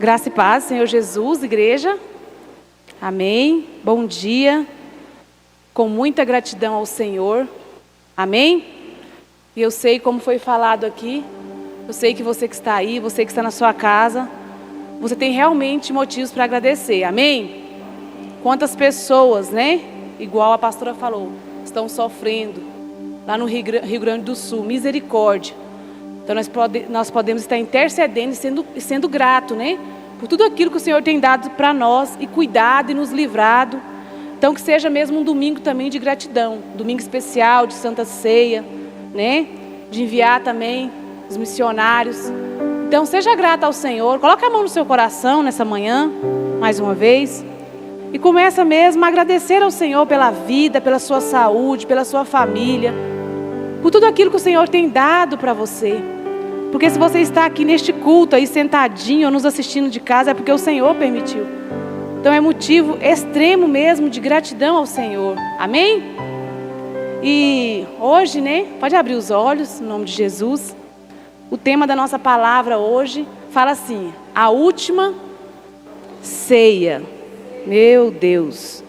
Graça e paz, Senhor Jesus, igreja. Amém. Bom dia. Com muita gratidão ao Senhor. Amém. E eu sei como foi falado aqui. Eu sei que você que está aí, você que está na sua casa, você tem realmente motivos para agradecer. Amém. Quantas pessoas, né? Igual a pastora falou, estão sofrendo lá no Rio Grande do Sul. Misericórdia. Então nós podemos estar intercedendo e sendo grato, né? Por tudo aquilo que o Senhor tem dado para nós e cuidado e nos livrado. Então que seja mesmo um domingo também de gratidão. Domingo especial, de Santa Ceia, né? De enviar também os missionários. Então seja grato ao Senhor. Coloque a mão no seu coração nessa manhã, mais uma vez. E começa mesmo a agradecer ao Senhor pela vida, pela sua saúde, pela sua família. Por tudo aquilo que o Senhor tem dado para você. Porque se você está aqui neste culto aí sentadinho ou nos assistindo de casa, é porque o Senhor permitiu. Então é motivo extremo mesmo de gratidão ao Senhor. Amém? E hoje, né? Pode abrir os olhos, no nome de Jesus. O tema da nossa palavra hoje fala assim: a última ceia. Meu Deus.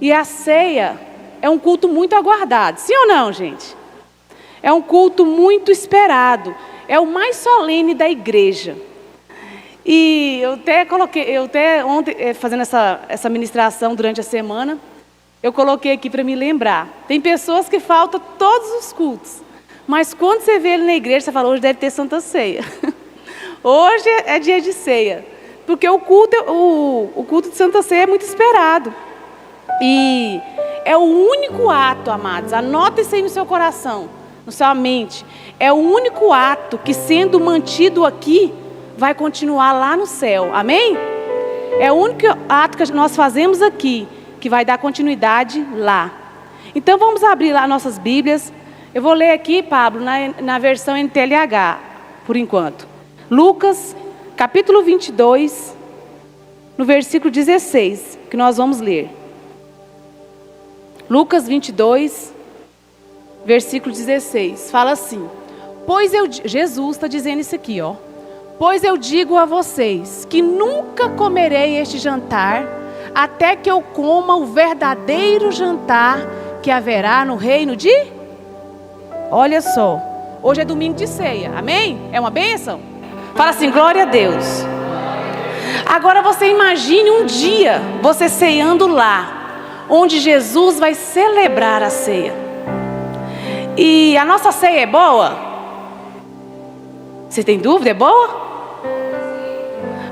E a ceia é um culto muito aguardado. Sim ou não, gente? É um culto muito esperado. É o mais solene da igreja. E eu até ontem, fazendo essa ministração durante a semana, eu coloquei aqui para me lembrar. Tem pessoas que faltam todos os cultos. Mas quando você vê ele na igreja, você fala, hoje deve ter Santa Ceia. Hoje é dia de ceia. Porque o culto de Santa Ceia é muito esperado. E é o único ato, amados, anota isso aí no seu coração, na sua mente. É o único ato que, sendo mantido aqui, vai continuar lá no céu. Amém? É o único ato que nós fazemos aqui, que vai dar continuidade lá. Então vamos abrir lá nossas Bíblias. Eu vou ler aqui, Pablo, na versão NTLH, por enquanto. Lucas, capítulo 22, no versículo 16, que nós vamos ler. Lucas 22, versículo 16, fala assim: Jesus está dizendo isso aqui, ó. Pois eu digo a vocês que nunca comerei este jantar, até que eu coma o verdadeiro jantar que haverá no reino de... Olha só, hoje é domingo de ceia, amém? É uma bênção? Fala assim, glória a Deus. Agora você imagine um dia, você ceando lá, onde Jesus vai celebrar a ceia. E a nossa ceia é boa? Você tem dúvida? É boa?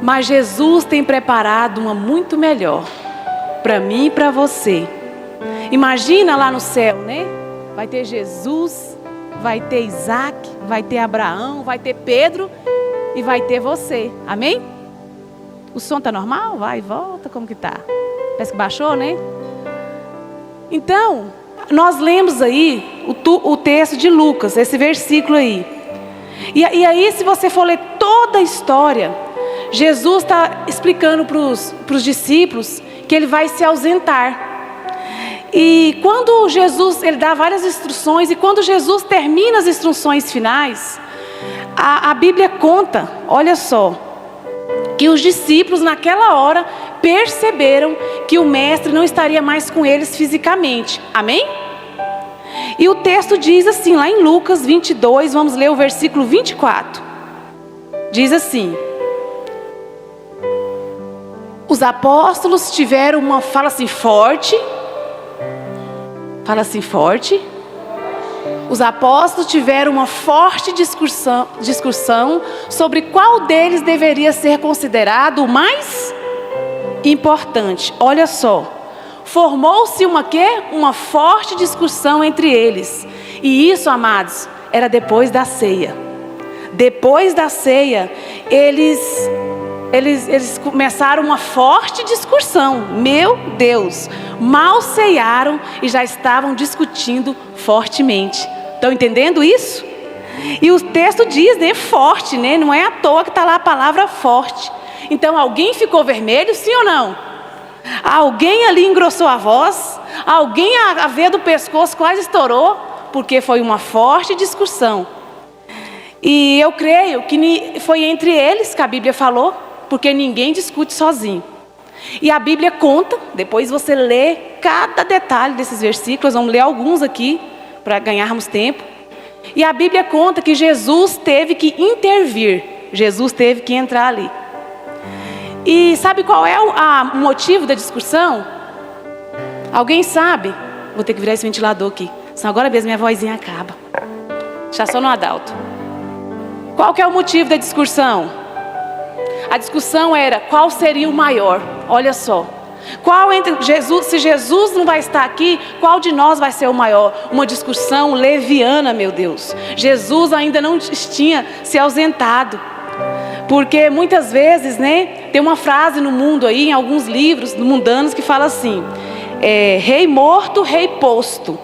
Mas Jesus tem preparado uma muito melhor para mim e para você. Imagina lá no céu, né? Vai ter Jesus, vai ter Isaac, vai ter Abraão, vai ter Pedro e vai ter você. Amém? O som tá normal? Vai e volta, como que tá? Parece que baixou, né? Então, nós lemos aí o texto de Lucas, esse versículo aí. E aí, se você for ler toda a história, Jesus está explicando para os discípulos que ele vai se ausentar. E quando Jesus, ele dá várias instruções, e quando Jesus termina as instruções finais, a Bíblia conta, olha só, que os discípulos naquela hora perceberam que o mestre não estaria mais com eles fisicamente. Amém? E o texto diz assim, lá em Lucas 22, vamos ler o versículo 24. Diz assim: os apóstolos tiveram uma... Fala assim, forte. Fala assim, forte. Os apóstolos tiveram uma forte discussão sobre qual deles deveria ser considerado o mais importante. Olha só. Formou-se uma forte discussão entre eles. E isso, amados, era depois da ceia. Depois da ceia, eles começaram uma forte discussão. Meu Deus, mal ceiaram e já estavam discutindo fortemente. Estão entendendo isso? E o texto diz, né, forte, né? Não é à toa que está lá a palavra forte. Então alguém ficou vermelho, sim ou não? Alguém ali engrossou a voz, alguém a veia do pescoço quase estourou, porque foi uma forte discussão. E eu creio que foi entre eles que a Bíblia falou, porque ninguém discute sozinho. E a Bíblia conta, depois você lê cada detalhe desses versículos, vamos ler alguns aqui, para ganharmos tempo. E a Bíblia conta que Jesus teve que intervir, Jesus teve que entrar ali. E sabe qual é o motivo da discussão? Alguém sabe? Vou ter que virar esse ventilador aqui, senão agora mesmo minha vozinha acaba. Já só no Adalto. Qual que é o motivo da discussão? A discussão era qual seria o maior. Olha só. Qual entre Jesus, se Jesus não vai estar aqui, qual de nós vai ser o maior? Uma discussão leviana, meu Deus. Jesus ainda não tinha se ausentado. Porque muitas vezes, né, tem uma frase no mundo aí, em alguns livros mundanos, que fala assim: rei morto, rei posto.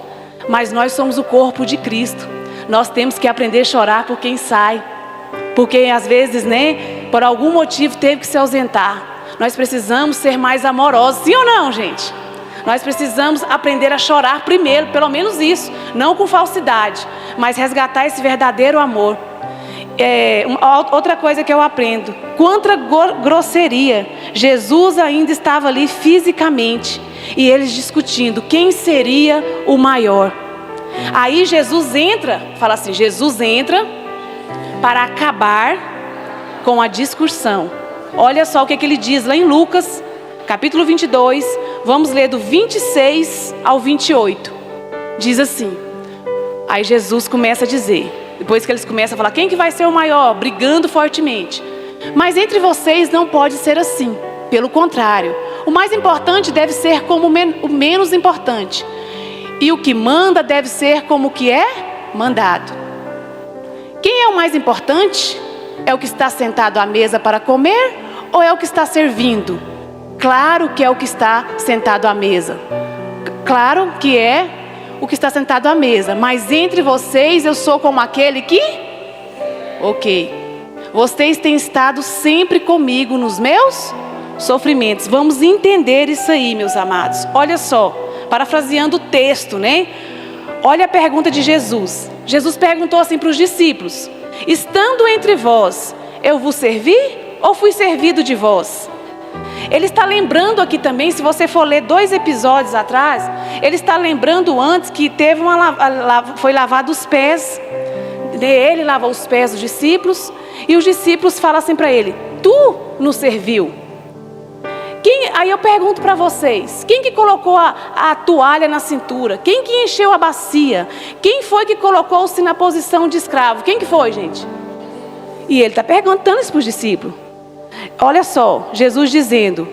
Mas nós somos o corpo de Cristo. Nós temos que aprender a chorar por quem sai. Porque às vezes, né, por algum motivo teve que se ausentar. Nós precisamos ser mais amorosos, sim ou não, gente? Nós precisamos aprender a chorar primeiro, pelo menos isso. Não com falsidade, mas resgatar esse verdadeiro amor. Outra coisa que eu aprendo: quanta grosseria. Jesus ainda estava ali fisicamente, e eles discutindo quem seria o maior. Aí Jesus entra, fala assim, Jesus entra para acabar com a discussão. Olha só o que ele diz lá em Lucas, capítulo 22, vamos ler do 26 ao 28. Diz assim, aí Jesus começa a dizer, depois que eles começam a falar, quem que vai ser o maior? Brigando fortemente. Mas entre vocês não pode ser assim. Pelo contrário, o mais importante deve ser como o menos importante. E o que manda deve ser como o que é mandado. Quem é o mais importante? É o que está sentado à mesa para comer ou é o que está servindo? Claro que é o que está sentado à mesa. Claro que é o que está sentado à mesa. Mas entre vocês eu sou como aquele que... Ok. Vocês têm estado sempre comigo nos meus sofrimentos. Vamos entender isso aí, meus amados. Olha só, parafraseando o texto, né? Olha a pergunta de Jesus. Jesus perguntou assim para os discípulos: estando entre vós, eu vos servi ou fui servido de vós? Ele está lembrando aqui também, se você for ler 2 episódios atrás, ele está lembrando antes que teve foi lavado os pés. Ele lavou os pés dos discípulos e os discípulos falam assim para ele: tu nos serviu. Aí eu pergunto para vocês, quem que colocou a toalha na cintura? Quem que encheu a bacia? Quem foi que colocou-se na posição de escravo? Quem que foi, gente? E ele está perguntando isso para os discípulos. Olha só, Jesus dizendo: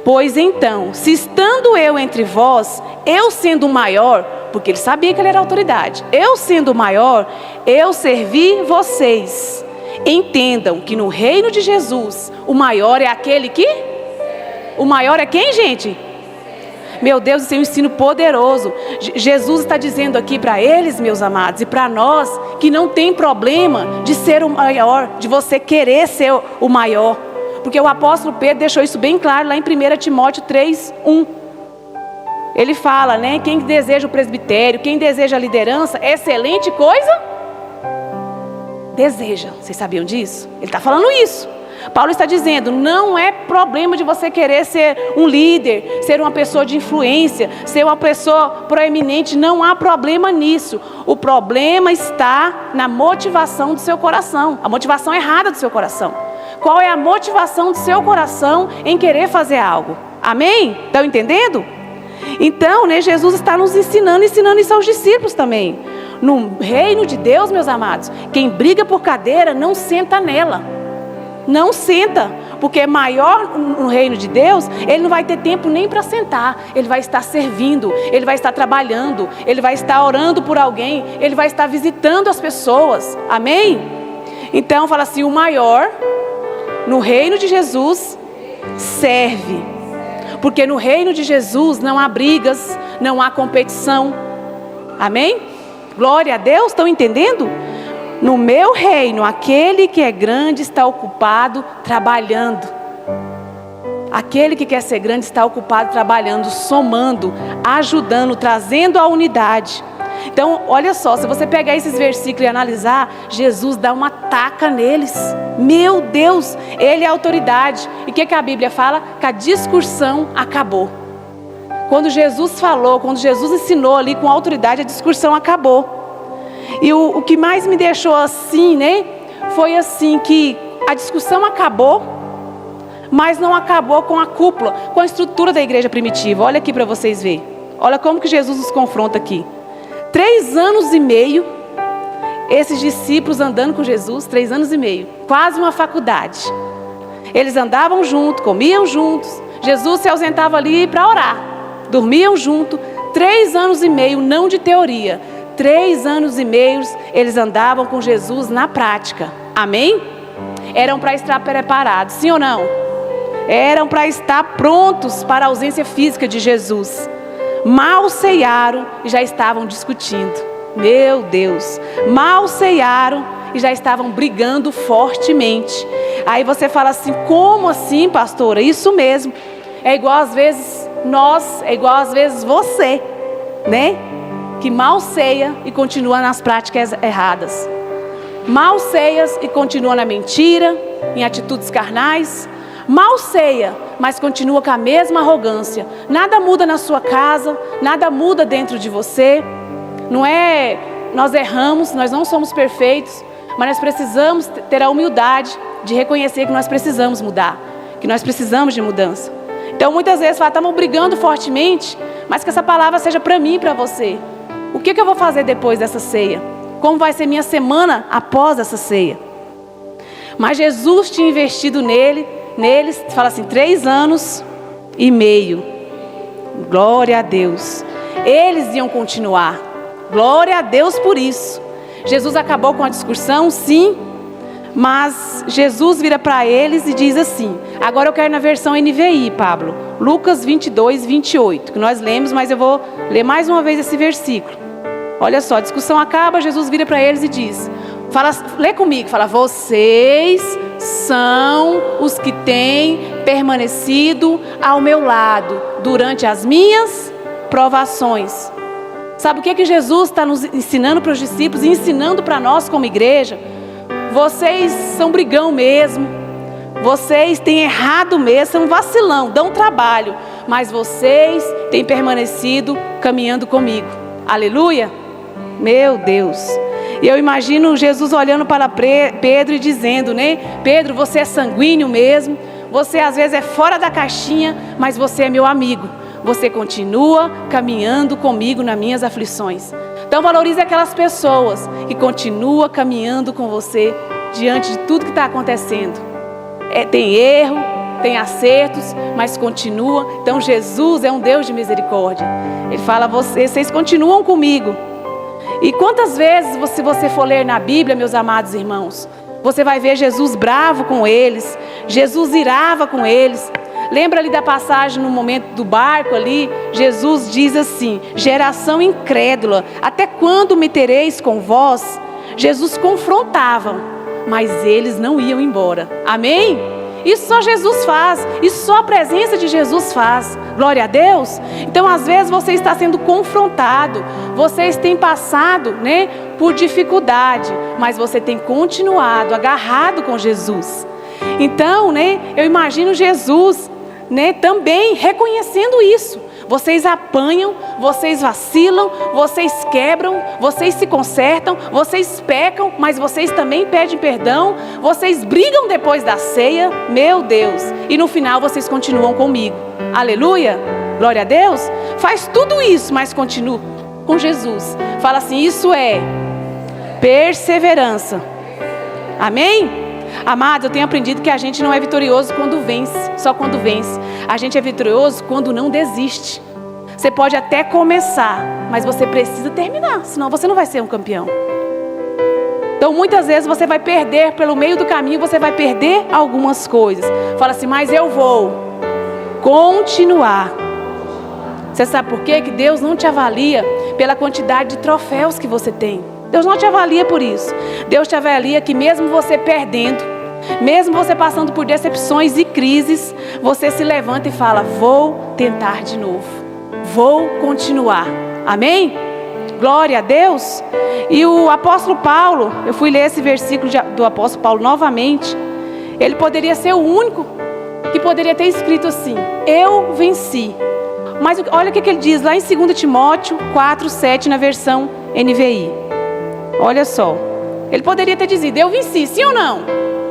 pois então, se estando eu entre vós, eu sendo o maior, porque ele sabia que ele era autoridade, eu sendo o maior, eu servi vocês. Entendam que no reino de Jesus, o maior é aquele que... O maior é quem, gente? Meu Deus, isso é um ensino poderoso. Jesus está dizendo aqui para eles, meus amados, e para nós, que não tem problema de ser o maior, de você querer ser o maior. Porque o apóstolo Pedro deixou isso bem claro lá em 1 Timóteo 3:1. Ele fala, né? Quem deseja o presbitério, quem deseja a liderança, excelente coisa deseja. Vocês sabiam disso? Ele está falando isso. Paulo está dizendo, não é problema de você querer ser um líder, ser uma pessoa de influência, ser uma pessoa proeminente, não há problema nisso. O problema está na motivação do seu coração, a motivação errada do seu coração. Qual é a motivação do seu coração em querer fazer algo? Amém? Estão entendendo? Então, né, Jesus está nos ensinando isso aos discípulos também. No reino de Deus, meus amados, quem briga por cadeira não senta nela. Não senta, porque maior no reino de Deus, ele não vai ter tempo nem para sentar. Ele vai estar servindo, ele vai estar trabalhando, ele vai estar orando por alguém, ele vai estar visitando as pessoas. Amém? Então fala assim, o maior no reino de Jesus serve. Porque no reino de Jesus não há brigas, não há competição. Amém? Glória a Deus, estão entendendo? No meu reino, aquele que é grande está ocupado trabalhando. Aquele que quer ser grande está ocupado trabalhando, somando, ajudando, trazendo a unidade. Então, olha só, se você pegar esses versículos e analisar, Jesus dá uma taca neles. Meu Deus, ele é a autoridade. E o que a Bíblia fala? Que a discussão acabou. Quando Jesus falou, quando Jesus ensinou ali com autoridade, a discussão acabou. E o que mais me deixou assim, né? Foi assim que a discussão acabou, mas não acabou com a cúpula, com a estrutura da igreja primitiva. Olha aqui para vocês verem. Olha como que Jesus nos confronta aqui. 3 anos e meio, esses discípulos andando com Jesus, 3 anos e meio, quase uma faculdade. Eles andavam juntos, comiam juntos. Jesus se ausentava ali para orar. Dormiam juntos. 3 anos e meio, não de teoria. 3 anos e meio, eles andavam com Jesus na prática. Amém? Eram para estar preparados, sim ou não? Eram para estar prontos para a ausência física de Jesus. Mal ceiaram e já estavam discutindo. Meu Deus, mal ceiaram e já estavam brigando fortemente. Aí você fala assim, como assim, pastora? Isso mesmo, é igual às vezes nós, é igual às vezes você, né? Que mal ceia e continua nas práticas erradas. Mal ceias e continua na mentira, em atitudes carnais. Mal ceia, mas continua com a mesma arrogância. Nada muda na sua casa, nada muda dentro de você. Não é, nós erramos, nós não somos perfeitos, mas nós precisamos ter a humildade de reconhecer que nós precisamos mudar, que nós precisamos de mudança. Então muitas vezes fala, estamos brigando fortemente, mas que essa palavra seja para mim e para você. O que eu vou fazer depois dessa ceia? Como vai ser minha semana após essa ceia? Mas Jesus tinha investido neles, fala assim, 3 anos e meio. Glória a Deus. Eles iam continuar. Glória a Deus por isso. Jesus acabou com a discussão, sim. Mas Jesus vira para eles e diz assim. Agora eu quero na versão NVI, Pablo. Lucas 22, 28. Que nós lemos, mas eu vou ler mais uma vez esse versículo. Olha só, a discussão acaba, Jesus vira para eles e diz. Lê comigo, fala, vocês são os que têm permanecido ao meu lado durante as minhas provações. Sabe o que Jesus está nos ensinando para os discípulos e ensinando para nós como igreja? Vocês são brigão mesmo, vocês têm errado mesmo, são vacilão, dão trabalho, mas vocês têm permanecido caminhando comigo. Aleluia! Meu Deus! E eu imagino Jesus olhando para Pedro e dizendo, né? Pedro, você é sanguíneo mesmo, você às vezes é fora da caixinha, mas você é meu amigo. Você continua caminhando comigo nas minhas aflições. Então valorize aquelas pessoas que continuam caminhando com você diante de tudo que está acontecendo. Tem erro, tem acertos, mas continua. Então Jesus é um Deus de misericórdia. Ele fala, vocês continuam comigo. E quantas vezes, se você for ler na Bíblia, meus amados irmãos, você vai ver Jesus bravo com eles, Jesus irava com eles. Lembra ali da passagem no momento do barco ali? Jesus diz assim, geração incrédula, até quando me tereis com vós? Jesus confrontava, mas eles não iam embora. Amém? Isso só Jesus faz, isso só a presença de Jesus faz. Glória a Deus. Então às vezes você está sendo confrontado, vocês têm passado, né, por dificuldade, mas você tem continuado agarrado com Jesus. Então, né, eu imagino Jesus, né, também reconhecendo isso. Vocês apanham, vocês vacilam, vocês quebram, vocês se consertam, vocês pecam, mas vocês também pedem perdão, vocês brigam depois da ceia, meu Deus, e no final vocês continuam comigo. Aleluia, glória a Deus. Faz tudo isso, mas continua com Jesus. Fala assim, isso é perseverança. Amém? Amados, eu tenho aprendido que a gente não é vitorioso quando vence, só quando vence. A gente é vitorioso quando não desiste. Você pode até começar, mas você precisa terminar, senão você não vai ser um campeão. Então muitas vezes você vai perder pelo meio do caminho, você vai perder algumas coisas. Fala assim, mas eu vou continuar. Você sabe por quê? Que Deus não te avalia pela quantidade de troféus que você tem. Deus não te avalia por isso. Deus te avalia que mesmo você perdendo, mesmo você passando por decepções e crises, você se levanta e fala, vou tentar de novo. Vou continuar. Amém? Glória a Deus. E o apóstolo Paulo, eu fui ler esse versículo do apóstolo Paulo novamente. Ele poderia ser o único que poderia ter escrito assim: eu venci. Mas olha o que ele diz lá em 2 Timóteo 4:7 na versão NVI. Olha só. Ele poderia ter dizido: eu venci, sim ou não?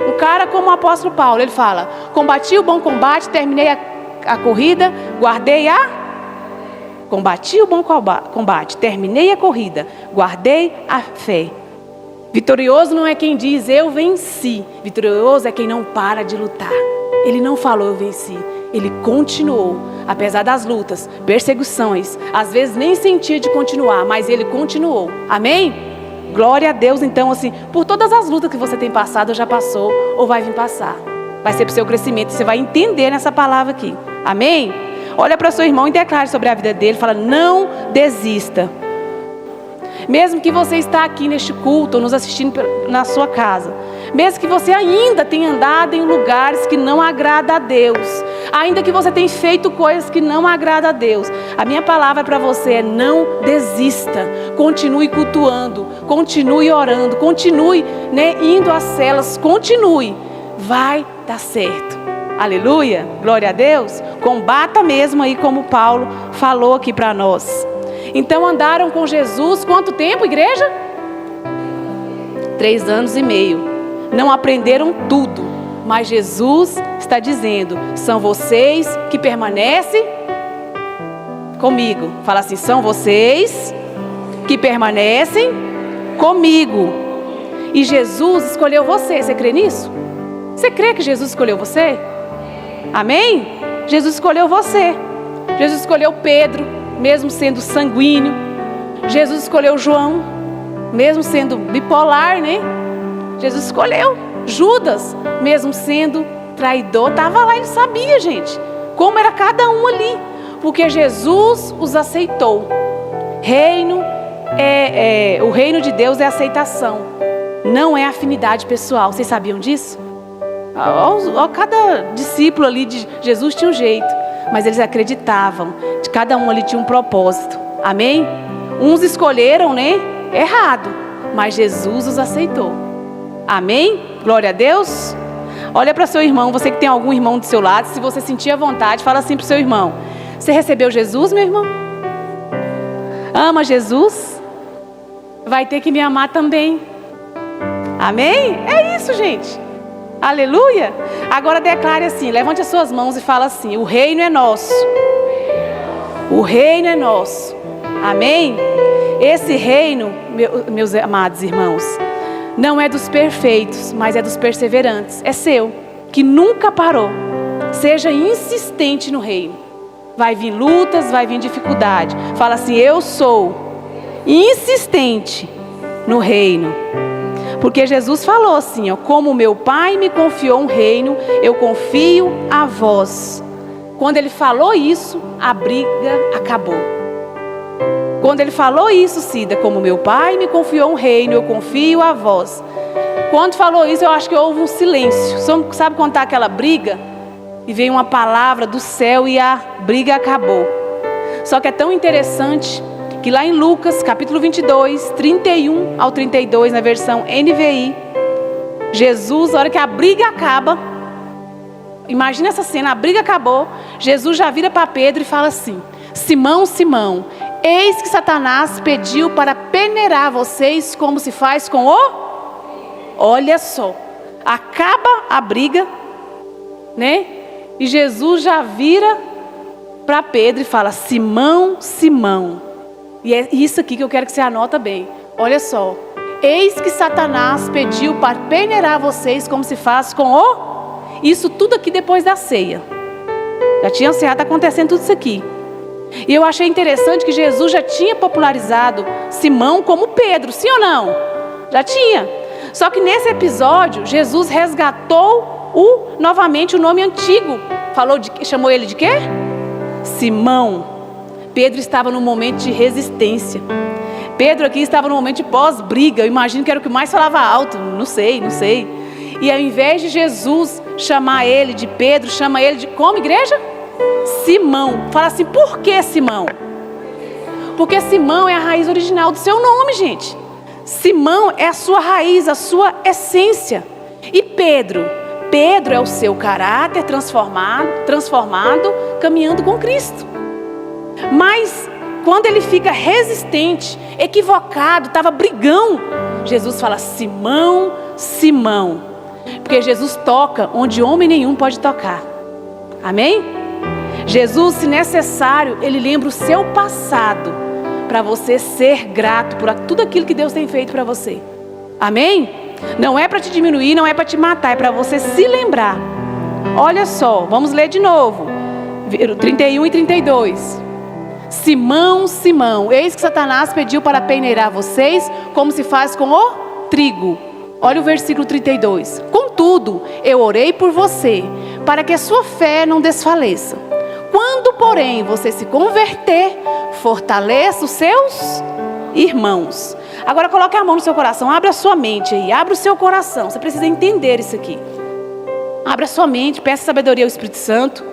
Um cara como o apóstolo Paulo, ele fala: combati o bom combate, terminei a corrida, combati o bom combate, terminei a corrida, guardei a fé. Vitorioso não é quem diz eu venci. Vitorioso é quem não para de lutar. Ele não falou eu venci. Ele continuou, apesar das lutas, perseguições. Às vezes nem sentia de continuar, mas ele continuou. Amém? Glória a Deus. Então assim, por todas as lutas que você tem passado, ou já passou, ou vai vir passar. Vai ser para o seu crescimento. Você vai entender nessa palavra aqui. Amém? Olha para o seu irmão e declare sobre a vida dele. Fala: não desista. Mesmo que você está aqui neste culto, ou nos assistindo na sua casa, mesmo que você ainda tenha andado em lugares que não agrada a Deus, ainda que você tenha feito coisas que não agradam a Deus, a minha palavra para você é: não desista. Continue cultuando, continue orando, continue, indo às celas, continue. Vai dar certo. Aleluia, glória a Deus. Combata mesmo aí, como Paulo falou aqui para nós. Então andaram com Jesus quanto tempo, igreja? 3 anos e meio. Não aprenderam tudo, mas Jesus está dizendo: são vocês que permanecem comigo. Fala assim: são vocês que permanecem comigo. E Jesus escolheu você. Você crê nisso? Você crê que Jesus escolheu você? Amém? Jesus escolheu você. Jesus escolheu Pedro, mesmo sendo sanguíneo. Jesus escolheu João, mesmo sendo bipolar, Jesus escolheu Judas, mesmo sendo traidor. Estava lá, ele sabia, gente, como era cada um ali, porque Jesus os aceitou. O reino de Deus é aceitação, não é afinidade pessoal. Vocês sabiam disso? Cada discípulo ali de Jesus tinha um jeito, mas eles acreditavam, de cada um ali tinha um propósito. Amém? Uns escolheram, errado, mas Jesus os aceitou. Amém? Glória a Deus. Olha para seu irmão, você que tem algum irmão do seu lado, se você sentir a vontade, fala assim para o seu irmão: você recebeu Jesus, meu irmão? Ama Jesus? Vai ter que me amar também. Amém? É isso, gente. Aleluia. Agora declare assim, levante as suas mãos e fala assim: o reino é nosso. O reino é nosso. Amém? Esse reino, meus amados irmãos, não é dos perfeitos, mas é dos perseverantes. É seu, que nunca parou. Seja insistente no reino. Vai vir lutas, vai vir dificuldade. Fala assim: eu sou insistente no reino. Porque Jesus falou assim, como meu Pai me confiou um reino, eu confio a vós. Quando ele falou isso, a briga acabou. Quando ele falou isso, Cida, como meu Pai me confiou um reino, eu confio a vós. Quando falou isso, eu acho que houve um silêncio. Sabe quando está aquela briga? E veio uma palavra do céu e a briga acabou. Só que é tão interessante que lá em Lucas, capítulo 22, 31 ao 32, na versão NVI, Jesus, na hora que a briga acaba, imagina essa cena, a briga acabou, Jesus já vira para Pedro e fala assim: Simão, Simão, eis que Satanás pediu para peneirar vocês como se faz com o... Olha só, acaba a briga, e Jesus já vira para Pedro e fala: Simão, Simão. E é isso aqui que eu quero que você anota bem. Olha só. Eis que Satanás pediu para peneirar vocês como se faz com o... Isso tudo aqui depois da ceia. Já tinha ceia, está acontecendo tudo isso aqui. E eu achei interessante que Jesus já tinha popularizado Simão como Pedro, sim ou não? Já tinha. Só que nesse episódio, Jesus resgatou novamente o nome antigo. Chamou ele de quê? Simão. Pedro estava num momento de resistência. Pedro aqui estava num momento de pós-briga. Eu imagino que era o que mais falava alto. Não sei. E ao invés de Jesus chamar ele de Pedro, chama ele de como, igreja? Simão. Fala assim: por que Simão? Porque Simão é a raiz original do seu nome, gente. Simão é a sua raiz, a sua essência. E Pedro é o seu caráter transformado, caminhando com Cristo. Mas quando ele fica resistente, equivocado, estava brigão, Jesus fala: Simão, Simão. Porque Jesus toca onde homem nenhum pode tocar. Amém? Jesus, se necessário, ele lembra o seu passado, para você ser grato por tudo aquilo que Deus tem feito para você. Amém? Não é para te diminuir, não é para te matar, é para você se lembrar. Olha só, vamos ler de novo. 31 e 32. Simão, Simão, eis que Satanás pediu para peneirar vocês, como se faz com o trigo. Olha o versículo 32. Contudo, eu orei por você, para que a sua fé não desfaleça. Quando, porém, você se converter, fortaleça os seus irmãos. Agora coloque a mão no seu coração, abre a sua mente aí, abre o seu coração. Você precisa entender isso aqui. Abra a sua mente, peça sabedoria ao Espírito Santo.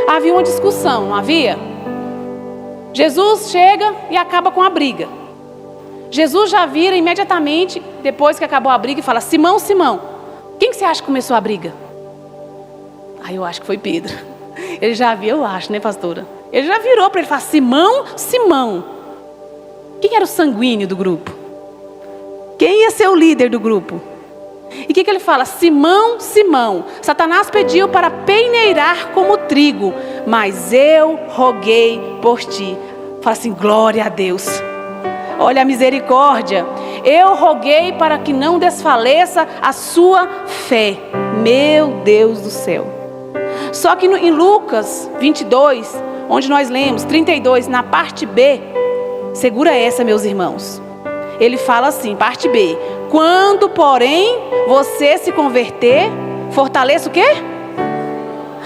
Havia uma discussão, não havia? Jesus chega e acaba com a briga. Jesus já vira imediatamente, depois que acabou a briga, e fala: Simão, Simão, quem que você acha que começou a briga? Eu acho que foi Pedro. Ele já viu, eu acho, né, pastora? Ele já virou para ele e falou: Simão, Simão. Quem era o sanguíneo do grupo? Quem ia ser o líder do grupo? E o que ele fala? Simão, Simão, Satanás pediu para peneirar como trigo, mas eu roguei por ti. Fala assim: glória a Deus. Olha a misericórdia. Eu roguei para que não desfaleça a sua fé. Meu Deus do céu. Só que em Lucas 22, onde nós lemos 32, na parte B, segura essa, meus irmãos. Ele fala assim, parte B: quando, porém, você se converter, fortaleça o quê?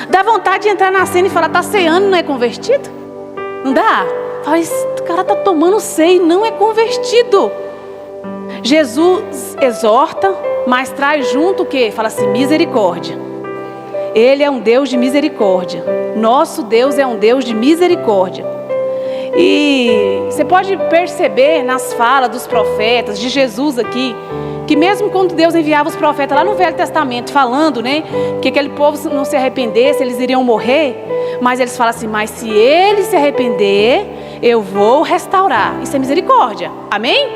Dá vontade de entrar na cena e falar: tá ceando, não é convertido? Não dá? Fala: esse cara tá tomando ceia e não é convertido. Jesus exorta, mas traz junto o quê? Fala assim: misericórdia. Ele é um Deus de misericórdia. Nosso Deus é um Deus de misericórdia. E você pode perceber nas falas dos profetas, de Jesus aqui, que mesmo quando Deus enviava os profetas lá no Velho Testamento, falando, né, que aquele povo não se arrependesse, eles iriam morrer, mas eles falam assim: mas se ele se arrepender, eu vou restaurar. Isso é misericórdia. Amém?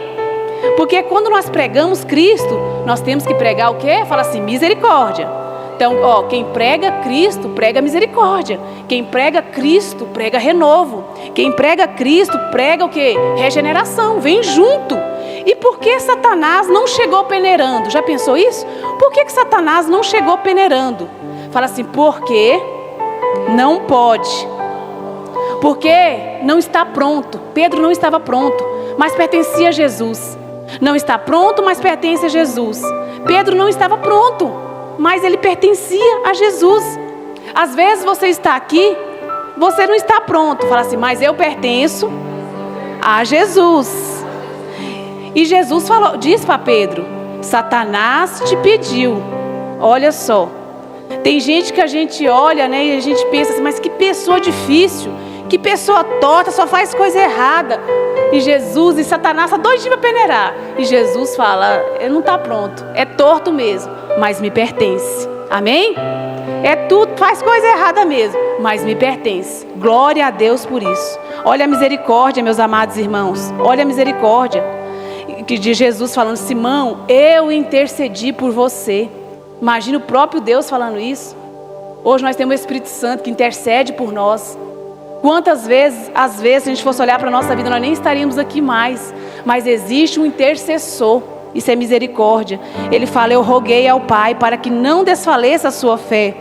Porque quando nós pregamos Cristo, nós temos que pregar o quê? Fala assim: misericórdia. Então, quem prega Cristo, prega misericórdia. Quem prega Cristo, prega renovo. Quem prega Cristo, prega o quê? Regeneração, vem junto. E por que Satanás não chegou peneirando? Já pensou isso? Por que Satanás não chegou peneirando? Fala assim: porque não pode. Porque não está pronto. Pedro não estava pronto, mas pertencia a Jesus. Não está pronto, mas pertence a Jesus. Pedro não estava pronto, mas ele pertencia a Jesus. Às vezes você está aqui, você não está pronto. Fala assim: mas eu pertenço a Jesus. E Jesus disse para Pedro: Satanás te pediu. Olha só, tem gente que a gente olha, né, e a gente pensa assim: mas que pessoa difícil, que pessoa torta, só faz coisa errada. E Jesus e Satanás está doidinho para peneirar. E Jesus fala: ele não está pronto, é torto mesmo, mas me pertence. Amém? É tudo, faz coisa errada mesmo, mas me pertence. Glória a Deus por isso. Olha a misericórdia, meus amados irmãos. Olha a misericórdia de Jesus falando: Simão, eu intercedi por você. Imagina o próprio Deus falando isso. Hoje nós temos o Espírito Santo que intercede por nós. Quantas vezes, às vezes, se a gente fosse olhar para a nossa vida, nós nem estaríamos aqui mais. Mas existe um intercessor. Isso é misericórdia. Ele fala: eu roguei ao Pai para que não desfaleça a sua fé.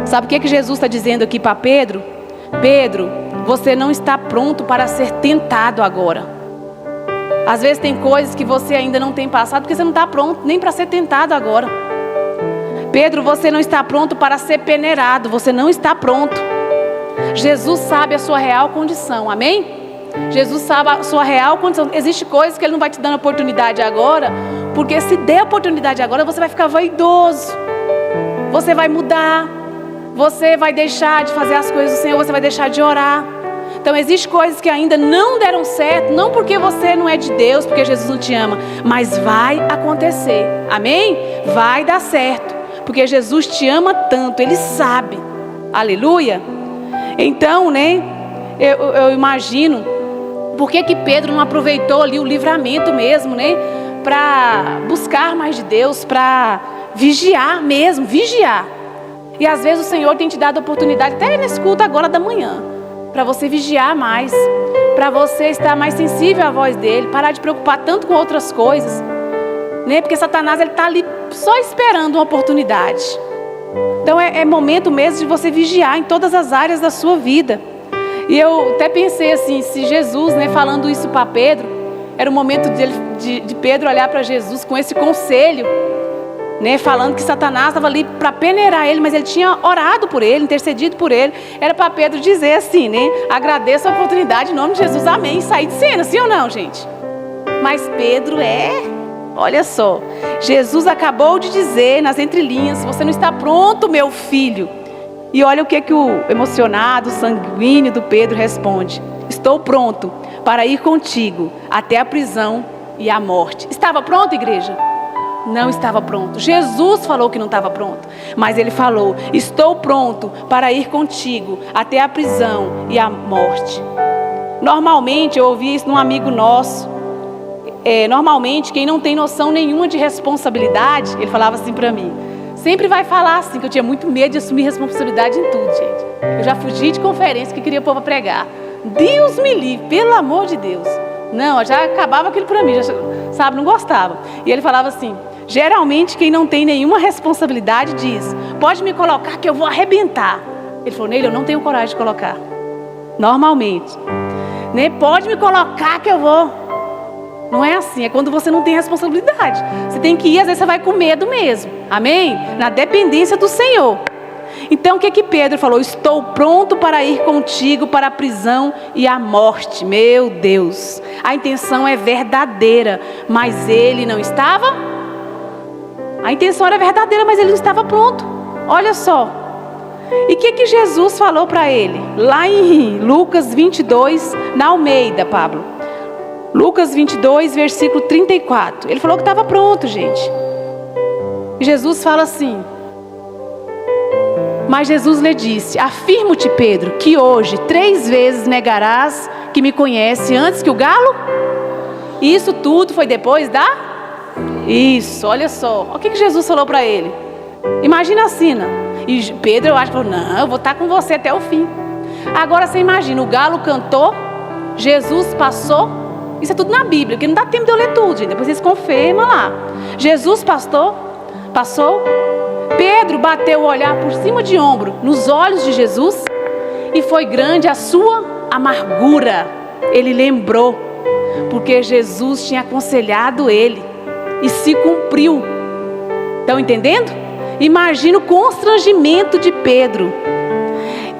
Sabe o que Jesus está dizendo aqui para Pedro? Pedro, você não está pronto para ser tentado agora. Às vezes tem coisas que você ainda não tem passado, porque você não está pronto nem para ser tentado agora. Pedro, você não está pronto para ser peneirado. Você não está pronto. Jesus sabe a sua real condição, amém? Jesus sabe a sua real condição. Existe coisas que Ele não vai te dando oportunidade agora, porque se der oportunidade agora, você vai ficar vaidoso. Você vai mudar. Você vai deixar de fazer as coisas do Senhor, você vai deixar de orar. Então existem coisas que ainda não deram certo, não porque você não é de Deus, porque Jesus não te ama, mas vai acontecer, amém? Vai dar certo, porque Jesus te ama tanto, Ele sabe, aleluia. Então, né, eu imagino, por que Pedro não aproveitou ali o livramento mesmo, né, para buscar mais de Deus, para vigiar mesmo, vigiar. E às vezes o Senhor tem te dado a oportunidade, até nesse culto agora da manhã, para você vigiar mais, para você estar mais sensível à voz dEle, parar de preocupar tanto com outras coisas, né? Porque Satanás, ele está ali só esperando uma oportunidade. Então é momento mesmo de você vigiar em todas as áreas da sua vida. E eu até pensei assim, se Jesus, né, falando isso para Pedro, era o momento de Pedro olhar para Jesus com esse conselho, né, falando que Satanás estava ali para peneirar ele, mas ele tinha orado por ele, intercedido por ele. Era para Pedro dizer assim, né, agradeço a oportunidade em nome de Jesus, amém, e sair de cena, sim ou não, gente? Mas Pedro olha só, Jesus acabou de dizer nas entrelinhas, você não está pronto, meu filho. E olha o que o emocionado, sanguíneo do Pedro responde: estou pronto para ir contigo até a prisão e a morte. Estava pronto, igreja? Não estava pronto. Jesus falou que não estava pronto, mas ele falou: estou pronto para ir contigo até a prisão e a morte. Normalmente, eu ouvi isso num amigo nosso, normalmente quem não tem noção nenhuma de responsabilidade, ele falava assim para mim, sempre vai falar assim, que eu tinha muito medo de assumir responsabilidade em tudo, gente. Eu já fugi de conferência que queria pôr para pregar. Deus me livre, pelo amor de Deus. Não, já acabava aquilo para mim, já, sabe, não gostava. E ele falava assim: geralmente quem não tem nenhuma responsabilidade diz: pode me colocar que eu vou arrebentar. Ele falou: Neila, eu não tenho coragem de colocar. Normalmente, né? Pode me colocar que eu vou. Não é assim, é quando você não tem responsabilidade. Você tem que ir, às vezes você vai com medo mesmo, amém? Na dependência do Senhor. Então o que Pedro falou? Estou pronto para ir contigo para a prisão e a morte. Meu Deus, a intenção é verdadeira, mas ele não estava. A intenção era verdadeira, mas ele não estava pronto. Olha só. E o que Jesus falou para ele? Lá em Lucas 22, na Almeida, Pablo. Lucas 22, versículo 34. Ele falou que estava pronto, gente. E Jesus fala assim: mas Jesus lhe disse: afirmo-te, Pedro, que hoje 3 vezes negarás que me conhece antes que o galo. E isso tudo foi depois da... Isso, olha só. O que Jesus falou para ele? Imagina a cena. E Pedro, eu acho, falou: não, eu vou estar com você até o fim. Agora você imagina, o galo cantou, Jesus passou. Isso é tudo na Bíblia, porque não dá tempo de eu ler tudo, gente. Depois vocês confirmam lá. Jesus passou. Pedro bateu o olhar por cima de ombro nos olhos de Jesus, e foi grande a sua amargura. Ele lembrou, porque Jesus tinha aconselhado ele, e se cumpriu. Estão entendendo? Imagina o constrangimento de Pedro.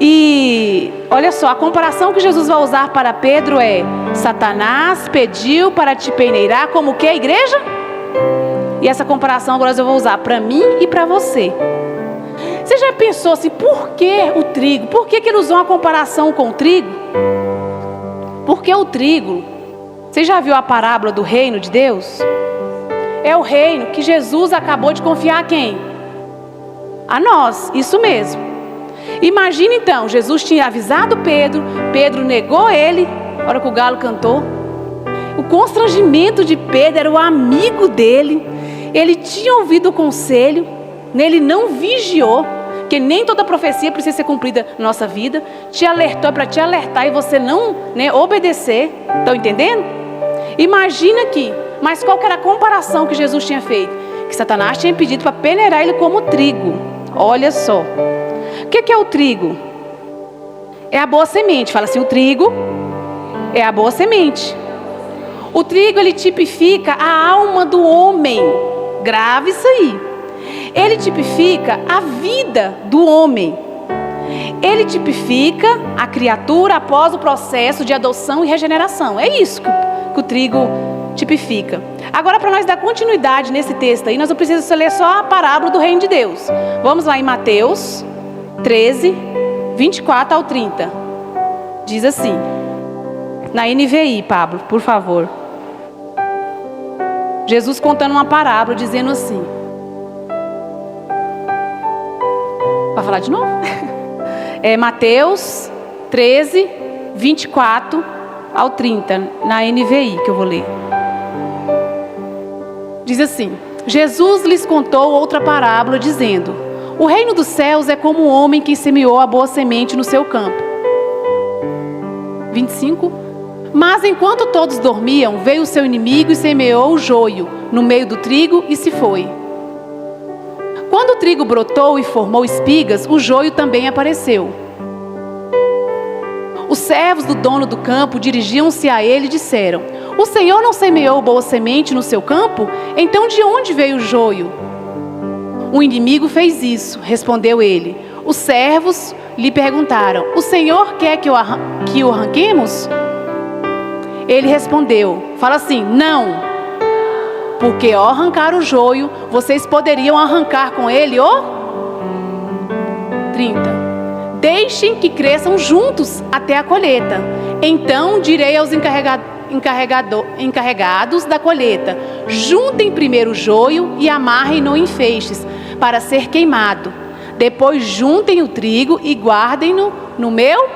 E olha só, a comparação que Jesus vai usar para Pedro é: Satanás pediu para te peneirar como que, a igreja? E essa comparação agora eu vou usar para mim e para você. Você já pensou assim, por que o trigo? Por que ele usou uma comparação com o trigo? Porque o trigo, você já viu a parábola do reino de Deus? É o reino que Jesus acabou de confiar a quem? A nós, isso mesmo. Imagina então, Jesus tinha avisado Pedro, Pedro negou ele, na hora que o galo cantou. O constrangimento de Pedro, era o amigo dele, ele tinha ouvido o conselho, ele não vigiou, porque nem toda profecia precisa ser cumprida na nossa vida. Te alertou para te alertar e você não, né, obedecer. Estão entendendo? Imagina aqui, mas qual que era a comparação que Jesus tinha feito? Que Satanás tinha pedido para peneirar ele como trigo. Olha só. O que é o trigo? É a boa semente. Fala assim, o trigo é a boa semente. O trigo, ele tipifica a alma do homem. Grave isso aí. Ele tipifica a vida do homem. Ele tipifica a criatura após o processo de adoção e regeneração. É isso que o trigo tipifica. Agora, para nós dar continuidade nesse texto aí, nós não precisamos ler só a parábola do reino de Deus. Vamos lá em Mateus 13, 24 ao 30. Diz assim, na NVI, Pablo, por favor. Jesus contando uma parábola, dizendo assim. Vai falar de novo? É Mateus 13, 24 ao 30, na NVI que eu vou ler. Diz assim: Jesus lhes contou outra parábola, dizendo: o reino dos céus é como um homem que semeou a boa semente no seu campo. 25. Mas enquanto todos dormiam, veio o seu inimigo e semeou o joio no meio do trigo e se foi. Quando o trigo brotou e formou espigas, o joio também apareceu. Os servos do dono do campo dirigiam-se a ele e disseram: o Senhor não semeou boa semente no seu campo? Então de onde veio o joio? O inimigo fez isso, respondeu ele. Os servos lhe perguntaram: o Senhor quer que o arranquemos? Ele respondeu, fala assim, não, porque ao arrancar o joio, vocês poderiam arrancar com ele o 30. Deixem que cresçam juntos até a colheita. Então direi aos encarregados da colheita: juntem primeiro o joio e amarrem-no em feixes para ser queimado. Depois juntem o trigo e guardem-no no meu.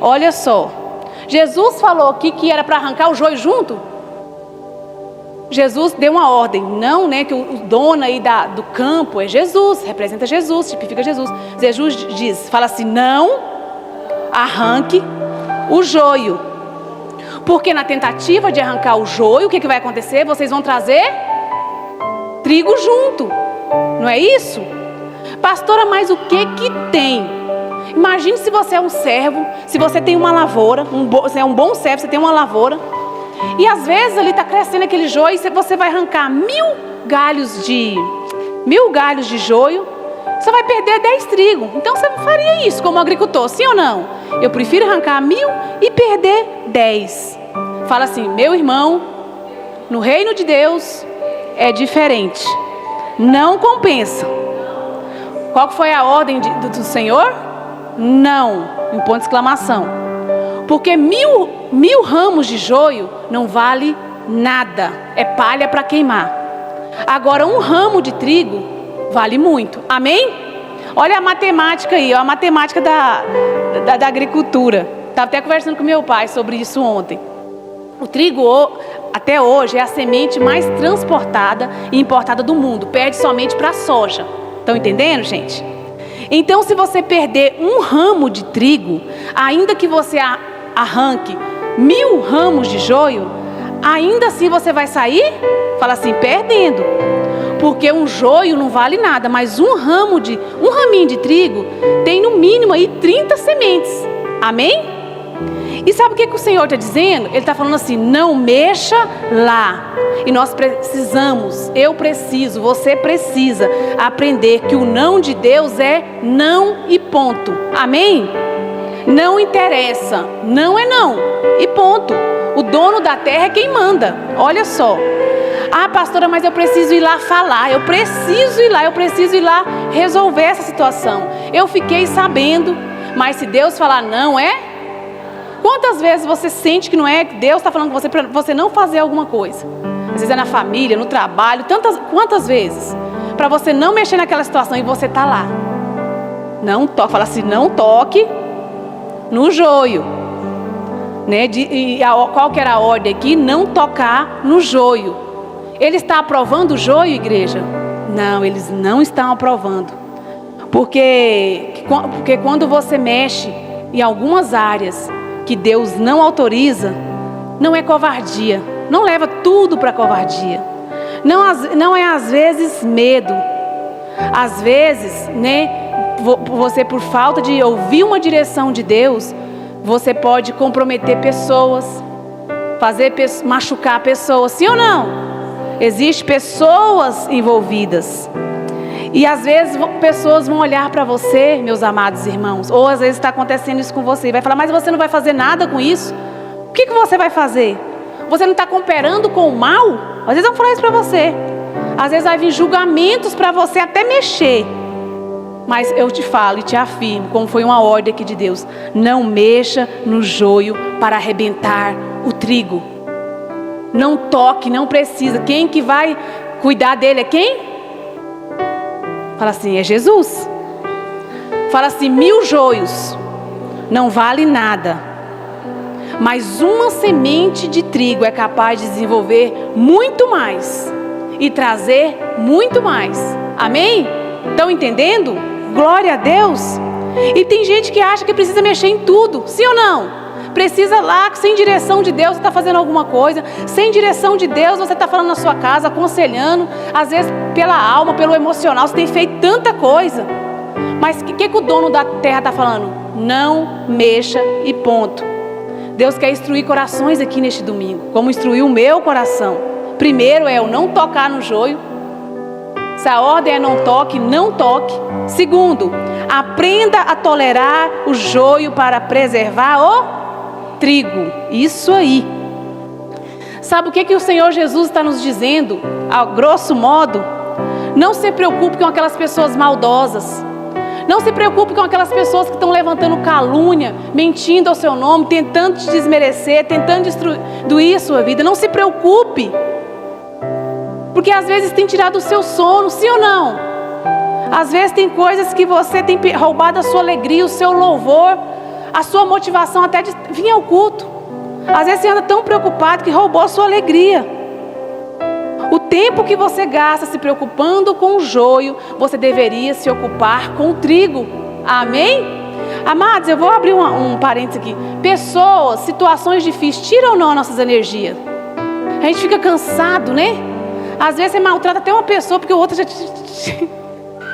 Olha só, Jesus falou aqui que era para arrancar o joio junto. Jesus deu uma ordem, não, né, que o dono aí do campo é Jesus, representa Jesus, tipifica Jesus. Jesus fala assim, não arranque o joio, porque na tentativa de arrancar o joio, o que vai acontecer? Vocês vão trazer trigo junto, não é isso? Pastora, mas o que tem? Imagine se você é um servo, se você tem uma lavoura, você é um bom servo, você tem uma lavoura, e às vezes ali está crescendo aquele joio, e você vai arrancar 1000 galhos de joio, você vai perder 10 trigo. Então você faria isso como agricultor, sim ou não? Eu prefiro arrancar 1000 e perder 10. Fala assim, meu irmão, no reino de Deus é diferente, não compensa. Qual foi a ordem do Senhor? Não, em ponto de exclamação. Porque 1000 ramos de joio não vale nada, é palha para queimar. Agora 1 ramo de trigo vale muito, amém? Olha a matemática aí, a matemática da agricultura. Estava até conversando com meu pai sobre isso ontem. O trigo até hoje é a semente mais transportada e importada do mundo, perde somente para a soja. Estão entendendo, gente? Então, se você perder 1 ramo de trigo, ainda que você arranque 1000 ramos de joio, ainda assim você vai sair, fala assim, perdendo. Porque um joio não vale nada, mas um raminho de trigo tem no mínimo aí 30 sementes. Amém? E sabe o que o Senhor está dizendo? Ele está falando assim, não mexa lá. E nós precisamos, eu preciso, você precisa aprender que o não de Deus é não e ponto. Amém? Não interessa, não é não e ponto. O dono da terra é quem manda. Olha só. Ah, pastora, mas eu preciso ir lá falar, eu preciso ir lá resolver essa situação. Eu fiquei sabendo, mas se Deus falar não é? Quantas vezes você sente que não é, que Deus está falando com você para você não fazer alguma coisa? Às vezes é na família, no trabalho, quantas vezes? Para você não mexer naquela situação e você está lá. Não toque, fala assim, não toque no joio. Né? Qual que era a ordem aqui? Não tocar no joio. Ele está aprovando o joio, igreja? Não, eles não estão aprovando. Porque quando você mexe em algumas áreas que Deus não autoriza, não é covardia. Não leva tudo para covardia. Não é às vezes medo. Às vezes, né, você por falta de ouvir uma direção de Deus, você pode comprometer pessoas, machucar pessoas, sim ou não? Existem pessoas envolvidas. E às vezes pessoas vão olhar para você, meus amados irmãos, ou às vezes está acontecendo isso com você, e vai falar, mas você não vai fazer nada com isso? O que você vai fazer? Você não está cooperando com o mal? Às vezes eu vou falar isso para você. Às vezes vai vir julgamentos para você até mexer. Mas eu te falo e te afirmo, como foi uma ordem aqui de Deus: não mexa no joio para arrebentar o trigo. Não toque, não precisa. Quem que vai cuidar dele é quem? Fala assim, é Jesus. Fala assim, 1000 joios não vale nada, mas uma semente de trigo é capaz de desenvolver muito mais e trazer muito mais. Amém? Estão entendendo? Glória a Deus. E tem gente que acha que precisa mexer em tudo, sim ou não? Precisa lá, sem direção de Deus você está fazendo alguma coisa, sem direção de Deus você está falando na sua casa, aconselhando, às vezes pela alma, pelo emocional, você tem feito tanta coisa. Mas o que o dono da terra está falando? Não mexa e ponto. Deus quer instruir corações aqui neste domingo, como instruiu o meu coração. Primeiro é o não tocar no joio. Se a ordem é não toque, não toque. Segundo, aprenda a tolerar o joio para preservar o trigo. Isso aí. Sabe o que o Senhor Jesus está nos dizendo? A grosso modo, não se preocupe com aquelas pessoas maldosas. Não se preocupe com aquelas pessoas que estão levantando calúnia, mentindo ao seu nome, tentando te desmerecer, tentando destruir sua vida. Não se preocupe. Porque às vezes tem tirado o seu sono, sim ou não? Às vezes tem coisas que você tem roubado a sua alegria, o seu louvor, a sua motivação até de vir ao culto. Às vezes você anda tão preocupado que roubou a sua alegria. O tempo que você gasta se preocupando com o joio, você deveria se ocupar com o trigo. Amém? Amados, eu vou abrir um parênteses aqui. Pessoas, situações difíceis, tiram ou não as nossas energias? A gente fica cansado, né? Às vezes você maltrata até uma pessoa porque o outro já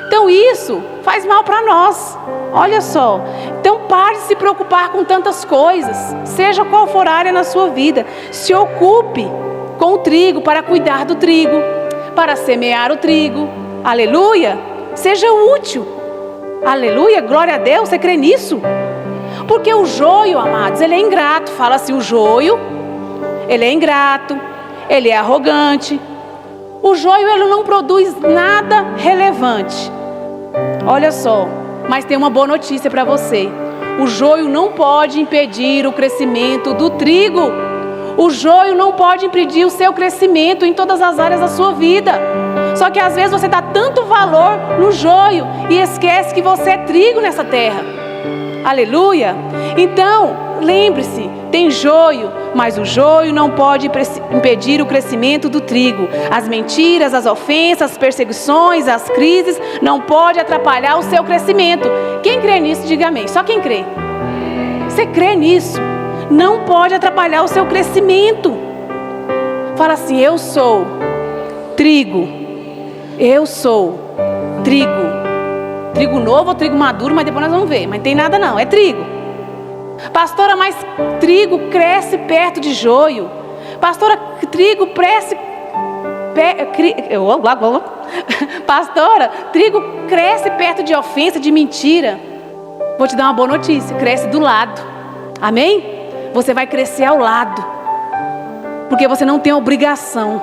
Então isso faz mal para nós. Olha só. Então pare de se preocupar com tantas coisas. Seja qual for a área na sua vida, se ocupe com o trigo, para cuidar do trigo, para semear o trigo. Aleluia. Seja útil. Aleluia. Glória a Deus. Você crê nisso? Porque o joio, amados, ele é ingrato. Fala assim, o joio, ele é ingrato, ele é arrogante. O joio, ele não produz nada relevante. Olha só, mas tem uma boa notícia para você. O joio não pode impedir o crescimento do trigo. O joio não pode impedir o seu crescimento em todas as áreas da sua vida. Só que às vezes você dá tanto valor no joio e esquece que você é trigo nessa terra. Aleluia. Então, lembre-se, tem joio, mas o joio não pode impedir o crescimento do trigo. As mentiras, as ofensas, as perseguições, as crises não podem atrapalhar o seu crescimento. Quem crê nisso, diga amém. Só quem crê. Você crê nisso? Não pode atrapalhar o seu crescimento. Fala assim, eu sou trigo. Eu sou trigo. Trigo novo ou trigo maduro, mas depois nós vamos ver. Mas não tem nada não, é trigo. Pastora, mas trigo cresce perto de joio. Pastora, trigo cresce... Pastora, trigo cresce perto de ofensa, de mentira. Vou te dar uma boa notícia, cresce do lado. Amém? Você vai crescer ao lado. Porque você não tem obrigação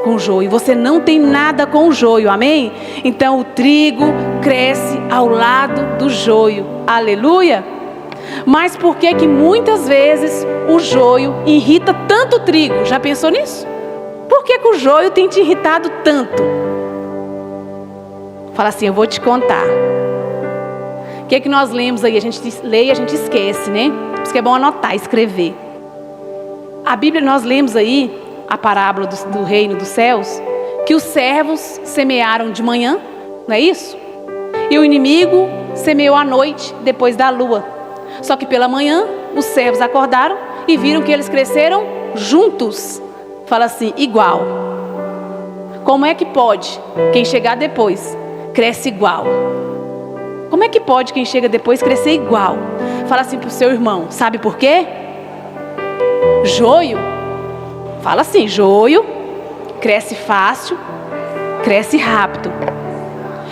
com o joio. Você não tem nada com o joio. Amém? Então o trigo cresce ao lado do joio. Aleluia. Mas por que que muitas vezes o joio irrita tanto o trigo? Já pensou nisso? Por que que o joio tem te irritado tanto? Fala assim, eu vou te contar. O que é que nós lemos aí? A gente lê e a gente esquece, né? Por isso que é bom anotar, escrever. A Bíblia, nós lemos aí a parábola do reino dos céus, que os servos semearam de manhã, não é isso? E o inimigo semeou à noite, depois da lua. Só que pela manhã, os servos acordaram e viram que eles cresceram juntos. Fala assim, igual. Como é que pode quem chegar depois cresce igual? Como é que pode quem chega depois crescer igual? Fala assim para o seu irmão, sabe por quê? Joio. Fala assim, joio cresce fácil, cresce rápido.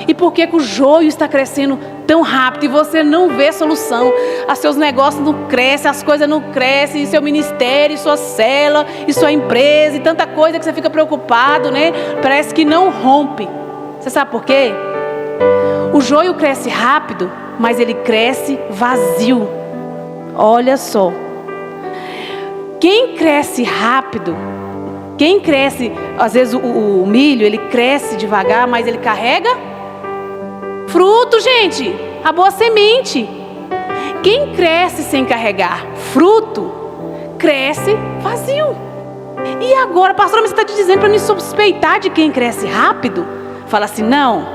E por que que o joio está crescendo tão rápido e você não vê solução? Os seus negócios não crescem, as coisas não crescem, seu ministério, sua célula, e sua empresa, e tanta coisa que você fica preocupado, né? Parece que não rompe. Você sabe por quê? O joio cresce rápido, mas ele cresce vazio. Olha só. Quem cresce rápido, quem cresce, às vezes o milho, ele cresce devagar, mas ele carrega fruto, gente. A boa semente. Quem cresce sem carregar fruto, cresce vazio. E agora, pastor, mas você está te dizendo para me suspeitar de quem cresce rápido? Fala assim, não.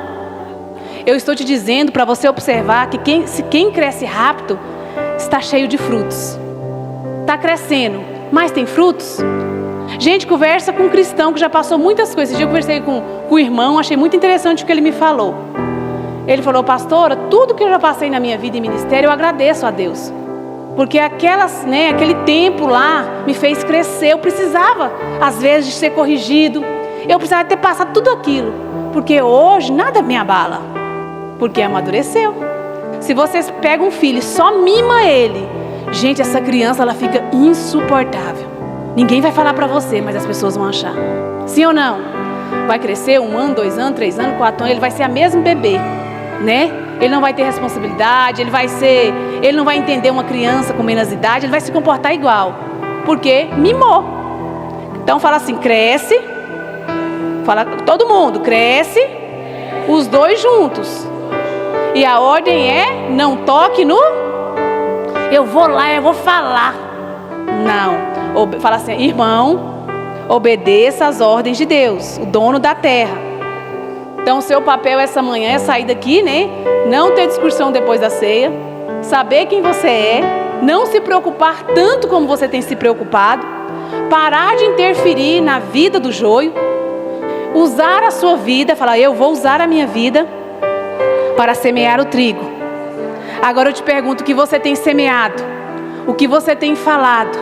Eu estou te dizendo para você observar que quem cresce rápido está cheio de frutos. Está crescendo, mas tem frutos? Gente, conversa com um cristão que já passou muitas coisas. Esse dia eu conversei com o irmão, achei muito interessante o que ele me falou. Ele falou, pastora, tudo que eu já passei na minha vida em ministério, eu agradeço a Deus. Porque aquele tempo lá me fez crescer. Eu precisava, às vezes, de ser corrigido. Eu precisava ter passado tudo aquilo. Porque hoje nada me abala. Porque amadureceu. Se vocês pegam um filho e só mima ele, gente, essa criança ela fica insuportável. Ninguém vai falar pra você, mas as pessoas vão achar. Sim ou não? Vai crescer 1 ano, 2 anos, 3 anos, 4 anos, ele vai ser a mesmo bebê, né? Ele não vai ter responsabilidade, ele não vai entender uma criança com menos idade, ele vai se comportar igual. Porque mimou. Então fala assim, cresce. Fala todo mundo, cresce. Os dois juntos. E a ordem é, não toque no... Eu vou lá, eu vou falar. Não. Fala assim, irmão, obedeça às ordens de Deus, o dono da terra. Então o seu papel essa manhã é sair daqui, né? Não ter discussão depois da ceia. Saber quem você é. Não se preocupar tanto como você tem se preocupado. Parar de interferir na vida do joio. Usar a sua vida, falar, eu vou usar a minha vida para semear o trigo. Agora eu te pergunto, o que você tem semeado? O que você tem falado?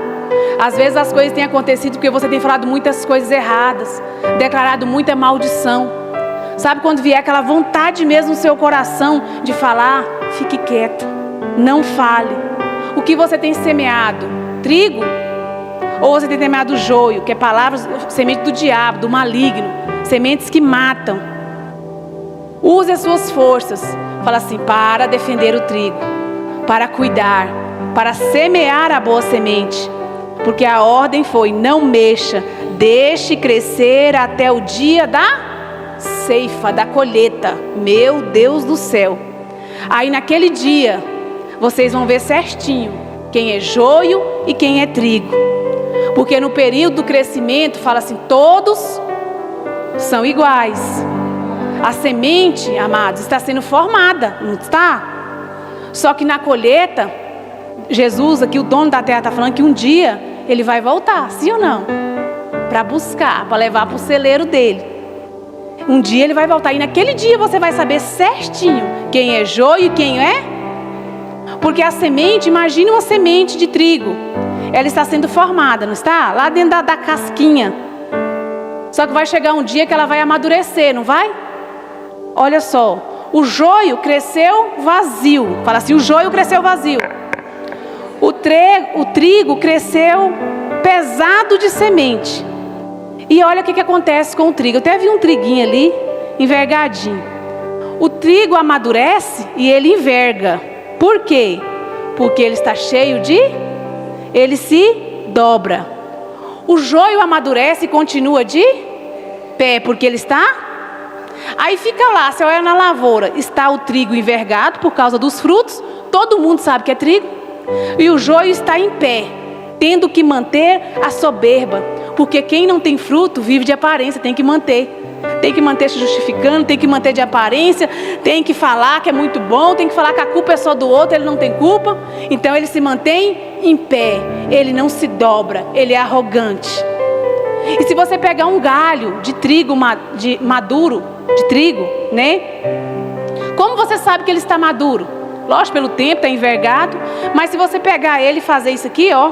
Às vezes as coisas têm acontecido porque você tem falado muitas coisas erradas, declarado muita maldição. Sabe quando vier aquela vontade mesmo no seu coração de falar, fique quieto, não fale. O que você tem semeado? Trigo? Ou você tem semeado joio, que é palavras, semente do diabo, do maligno, sementes que matam. Use as suas forças. Fala assim, para defender o trigo, para cuidar, para semear a boa semente. Porque a ordem foi, não mexa, deixe crescer até o dia da ceifa, da colheita. Meu Deus do céu. Aí naquele dia, vocês vão ver certinho quem é joio e quem é trigo. Porque no período do crescimento, fala assim, todos são iguais. A semente, amados, está sendo formada, não está? Só que na colheita, Jesus aqui, o dono da terra, está falando que um dia ele vai voltar, sim ou não? Para buscar, para levar para o celeiro dele. Um dia ele vai voltar e naquele dia você vai saber certinho quem é joio e quem é. Porque a semente, imagine uma semente de trigo. Ela está sendo formada, não está? Lá dentro da casquinha. Só que vai chegar um dia que ela vai amadurecer, não vai? Olha só, o joio cresceu vazio. Fala assim, o joio cresceu vazio. O trigo cresceu pesado de semente. E olha o que acontece com o trigo. Eu até vi um triguinho ali, envergadinho. O trigo amadurece e ele enverga. Por quê? Porque ele está cheio de... Ele se dobra. O joio amadurece e continua de pé, porque ele está... Aí fica lá, você olha na lavoura, está o trigo envergado por causa dos frutos. Todo mundo sabe que é trigo. E o joio está em pé, tendo que manter a soberba. Porque quem não tem fruto vive de aparência, tem que manter. Tem que manter se justificando, tem que manter de aparência, tem que falar que é muito bom, tem que falar que a culpa é só do outro, ele não tem culpa. Então ele se mantém em pé, ele não se dobra, ele é arrogante. E se você pegar um galho de trigo maduro, de trigo, né? Como você sabe que ele está maduro? Lógico, pelo tempo, está envergado. Mas se você pegar ele e fazer isso aqui, ó,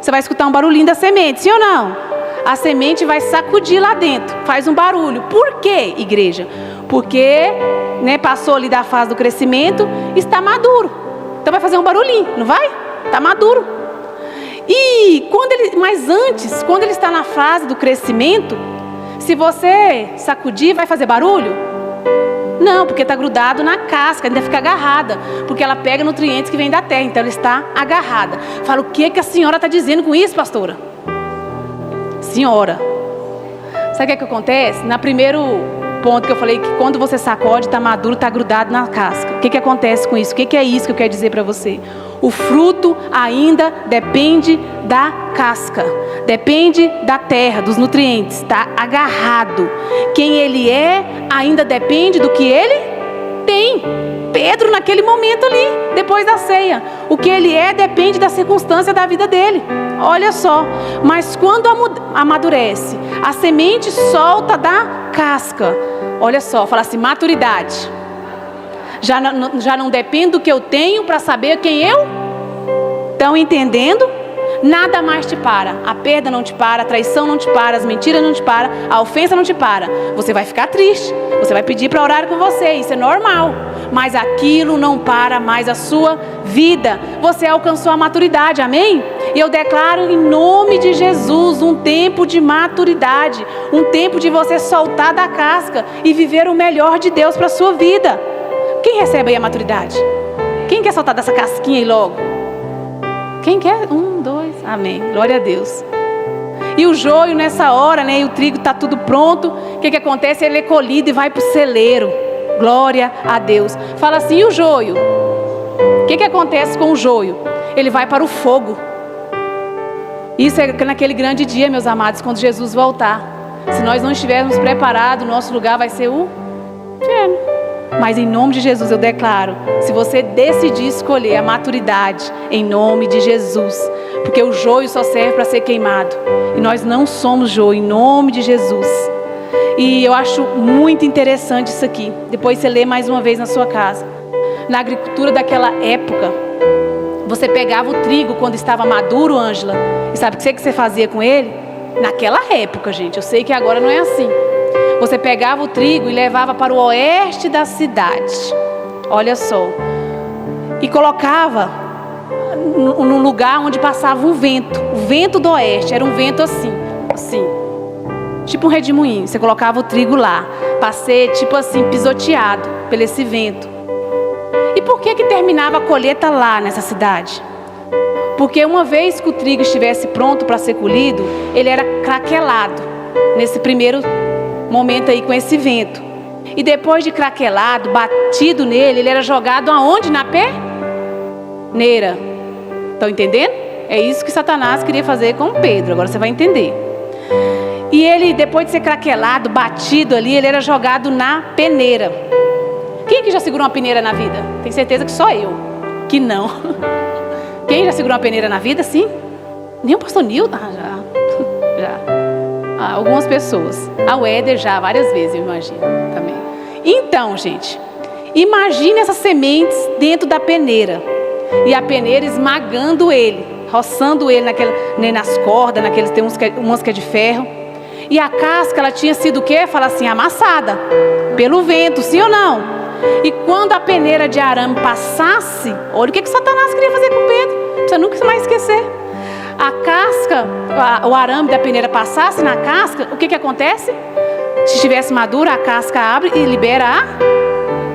você vai escutar um barulhinho da semente, sim ou não? A semente vai sacudir lá dentro, faz um barulho. Por quê, igreja? Porque, né, passou ali da fase do crescimento, está maduro. Então vai fazer um barulhinho, não vai? Está maduro. E mas antes, quando ele está na fase do crescimento, se você sacudir, vai fazer barulho? Não, porque está grudado na casca, ainda fica agarrada, porque ela pega nutrientes que vêm da terra, então ela está agarrada. Fala, o que a senhora está dizendo com isso, pastora? Senhora, sabe o que acontece? Na primeiro ponto que eu falei, que quando você sacode, está maduro, está grudado na casca. O que acontece com isso? O que é isso que eu quero dizer para você? O fruto ainda depende da casca, depende da terra, dos nutrientes, está agarrado. Quem ele é ainda depende do que ele tem. Pedro naquele momento ali, depois da ceia, o que ele é depende da circunstância da vida dele. Olha só, mas quando amadurece, a semente solta da casca. Olha só, fala assim, maturidade. Já não depende do que eu tenho para saber quem eu. Estão entendendo? Nada mais te para. A perda não te para, a traição não te para, as mentiras não te para, a ofensa não te para. Você vai ficar triste, você vai pedir para orar com você, isso é normal. Mas aquilo não para mais a sua vida. Você alcançou a maturidade, amém? E eu declaro em nome de Jesus um tempo de maturidade, um tempo de você soltar da casca e viver o melhor de Deus para a sua vida. Quem recebe aí a maturidade? Quem quer soltar dessa casquinha aí logo? Quem quer? 1, 2, amém, glória a Deus. E o joio nessa hora, né? E o trigo está tudo pronto. O que acontece? Ele é colhido e vai para o celeiro. Glória a Deus. Fala assim, e o joio? O que acontece com o joio? Ele vai para o fogo. Isso é naquele grande dia, meus amados, quando Jesus voltar. Se nós não estivermos preparados, o nosso lugar vai ser o inferno. Mas em nome de Jesus eu declaro, se você decidir escolher a maturidade, em nome de Jesus, porque o joio só serve para ser queimado, e nós não somos joio, em nome de Jesus. E eu acho muito interessante isso aqui, depois você lê mais uma vez na sua casa. Na agricultura daquela época, você pegava o trigo quando estava maduro, Ângela, e sabe o que você fazia com ele? Naquela época, gente, eu sei que agora não é assim. Você pegava o trigo e levava para o oeste da cidade. Olha só. E colocava num lugar onde passava um vento. O vento do oeste. Era um vento assim. Tipo um redemoinho. Você colocava o trigo lá. Para ser tipo assim, pisoteado por esse vento. E por que terminava a colheita lá nessa cidade? Porque uma vez que o trigo estivesse pronto para ser colhido, ele era craquelado. Nesse primeiro momento aí com esse vento. E depois de craquelado, batido nele, ele era jogado aonde? Na peneira. Estão entendendo? É isso que Satanás queria fazer com Pedro. Agora você vai entender. E ele, depois de ser craquelado, batido ali, ele era jogado na peneira. Quem que já segurou uma peneira na vida? Tenho certeza que só eu. Que não. Quem já segurou uma peneira na vida? Sim? Nem o pastor Nilton? Já. Algumas pessoas. O Éder já, várias vezes, eu imagino também. Então, gente, imagine essas sementes dentro da peneira. E a peneira esmagando ele, roçando ele nas cordas, tem umas que é de ferro. E a casca, ela tinha sido o quê? Fala assim, amassada pelo vento, sim ou não? E quando a peneira de arame passasse, olha o que Satanás queria fazer com Pedro. Você nunca mais esquecer. A casca, o arame da peneira passasse na casca, o que acontece? Se estivesse maduro, a casca abre e libera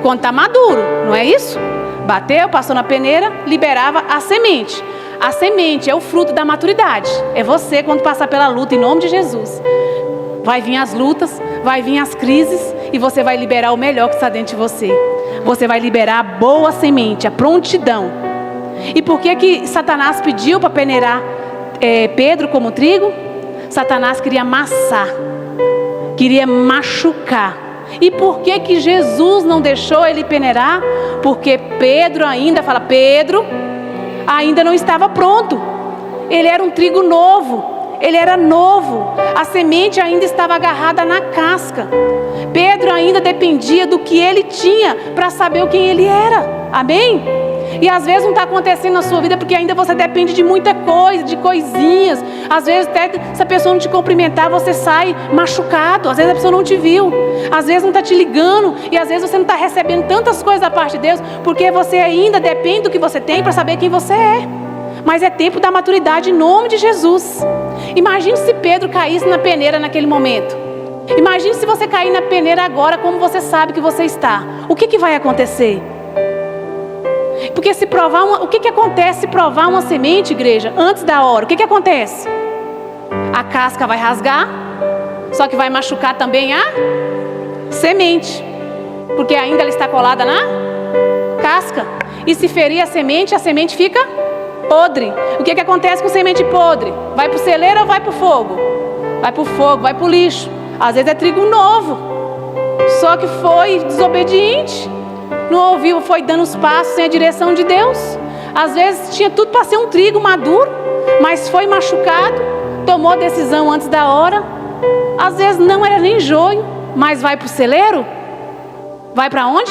quando está maduro, não é isso? Bateu, passou na peneira, liberava a semente. A semente é o fruto da maturidade. É você quando passar pela luta, em nome de Jesus. Vai vir as lutas, vai vir as crises e você vai liberar o melhor que está dentro de você. Você vai liberar a boa semente, a prontidão. E por que Satanás pediu para peneirar Pedro como trigo? Satanás queria amassar, queria machucar. E por que Jesus não deixou ele peneirar? Porque Pedro ainda não estava pronto. Ele era um trigo novo, ele era novo, a semente ainda estava agarrada na casca. Pedro ainda dependia do que ele tinha para saber quem ele era, amém? E às vezes não está acontecendo na sua vida porque ainda você depende de muita coisa, de coisinhas. Às vezes até se a pessoa não te cumprimentar, você sai machucado. Às vezes a pessoa não te viu, às vezes não está te ligando. E às vezes você não está recebendo tantas coisas da parte de Deus porque você ainda depende do que você tem para saber quem você é. Mas é tempo da maturidade em nome de Jesus. Imagine se Pedro caísse na peneira naquele momento. Imagine se você cair na peneira agora, como você sabe que você está. O que vai acontecer? Porque se provar o que acontece se provar uma semente, igreja, antes da hora? O que acontece? A casca vai rasgar, só que vai machucar também a semente, porque ainda ela está colada na casca. E se ferir a semente fica podre. O que acontece com semente podre? Vai para o celeiro ou vai para o fogo? Vai para o fogo, vai para o lixo. Às vezes é trigo novo, só que foi desobediente, não ouviu, foi dando os passos sem a direção de Deus. Às vezes tinha tudo para ser um trigo maduro, mas foi machucado, tomou decisão antes da hora. Às vezes não era nem joio, mas vai para o celeiro. Vai para onde?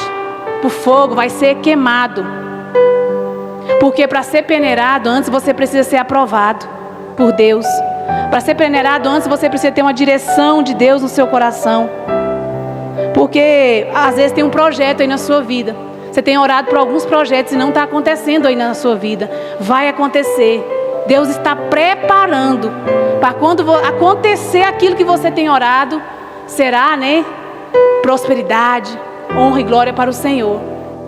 Para o fogo, vai ser queimado. Porque para ser peneirado antes você precisa ser aprovado por Deus. Para ser peneirado antes você precisa ter uma direção de Deus no seu coração. Porque às vezes tem um projeto aí na sua vida. Você tem orado por alguns projetos e não está acontecendo aí na sua vida. Vai acontecer. Deus está preparando para quando acontecer aquilo que você tem orado, será, né? Prosperidade, honra e glória para o Senhor.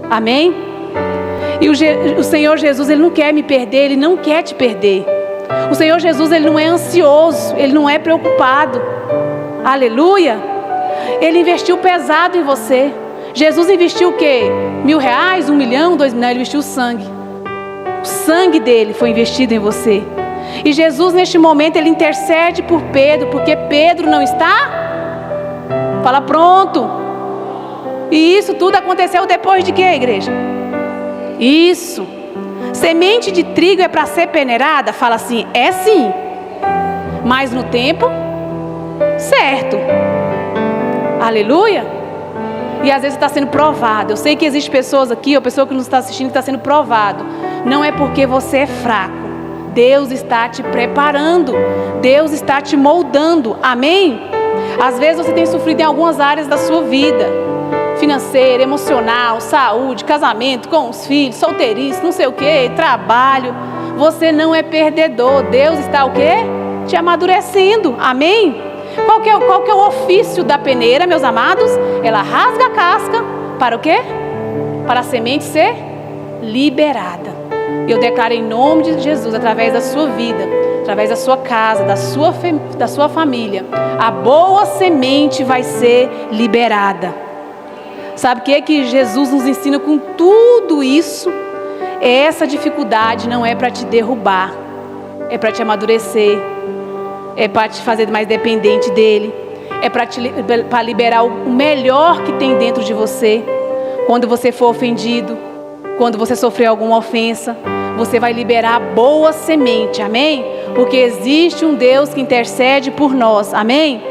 Amém? E o Senhor Jesus, Ele não quer me perder, Ele não quer te perder. O Senhor Jesus, Ele não é ansioso, Ele não é preocupado. Aleluia! Ele investiu pesado em você. Jesus investiu o quê? R$1.000, 1 milhão, 2 milhões? Ele investiu o sangue. O sangue dele foi investido em você. E Jesus neste momento Ele intercede por Pedro, porque Pedro não está? Fala pronto. E isso tudo aconteceu depois de quê, igreja? Isso. Semente de trigo é para ser peneirada? Fala assim, é sim, mas no tempo certo. Aleluia. E às vezes está sendo provado. Eu sei que existem pessoas aqui, ou pessoa que nos está assistindo, que está sendo provado. Não é porque você é fraco. Deus está te preparando. Deus está te moldando. Amém? Às vezes você tem sofrido em algumas áreas da sua vida. Financeira, emocional, saúde, casamento, com os filhos, solteirice, não sei o que, trabalho. Você não é perdedor. Deus está o quê? Te amadurecendo. Amém? Qual que é o ofício da peneira, meus amados? Ela rasga a casca para o quê? Para a semente ser liberada. Eu declaro em nome de Jesus, através da sua vida, através da sua casa, da sua família, a boa semente vai ser liberada. Sabe o que é que Jesus nos ensina com tudo isso? Essa dificuldade não é para te derrubar, é para te amadurecer, é para te fazer mais dependente dele, é para liberar o melhor que tem dentro de você. Quando você for ofendido, quando você sofrer alguma ofensa, você vai liberar a boa semente, amém? Porque existe um Deus que intercede por nós, amém?